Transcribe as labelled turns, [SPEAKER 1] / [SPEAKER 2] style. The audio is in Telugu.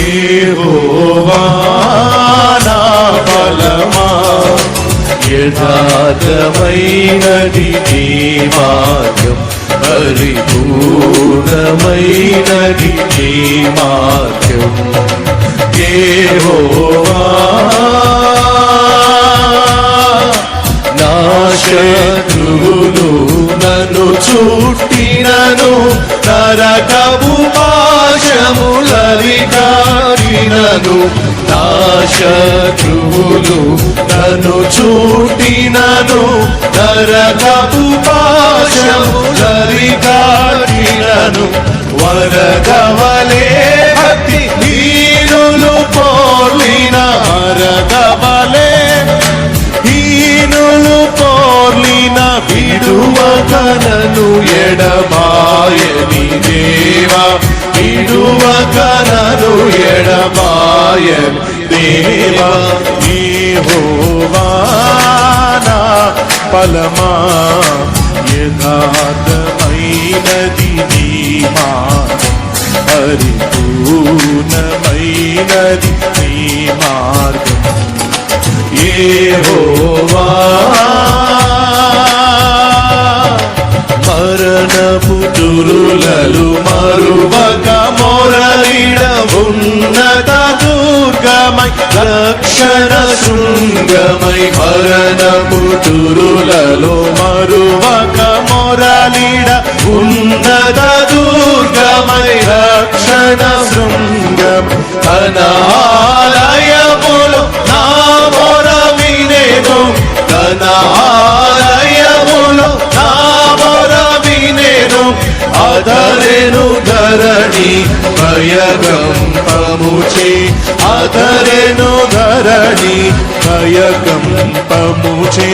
[SPEAKER 1] యెహోవా నా బలమా, యథార్థమైనది నీ మార్గం, పరిపూర్ణమైనది నీ మార్గం. యెహోవా నా శత్రువులు నన్ను చుట్టినను, నరకపు పాశములరికారినను. నా శత్రువులు నన్ను చుట్టినను, నరకపు పాశములరికారినను. వరదవలే భక్తి హీనులు పోర్లిన, వరదవలే హీనులు పోర్లిన, విడువకనను ఎడబాయని దేవా, విడువకనను ఎడబాయని దేవా. యెహోవా నా బలమా, యథార్థమైనది నీ మార్గం, పరిపూర్ణమైనది నీ మార్గం. యెహోవా మరణపు దురులలు మరువక మొరలిడ, ఉన్నత దుర్గమై రక్షణ శృంగమై. మరణపు దురులలో మరువక మొరలిడ, ఉన్నత దుర్గమై రక్షణ శృంగం. అనాలయములు నా మొర వినేను, అనాలయములు నా మొర వినేను. అదరెను ధరణి భయకంపముచే, అదరెను ధరణి భయకంపముచే.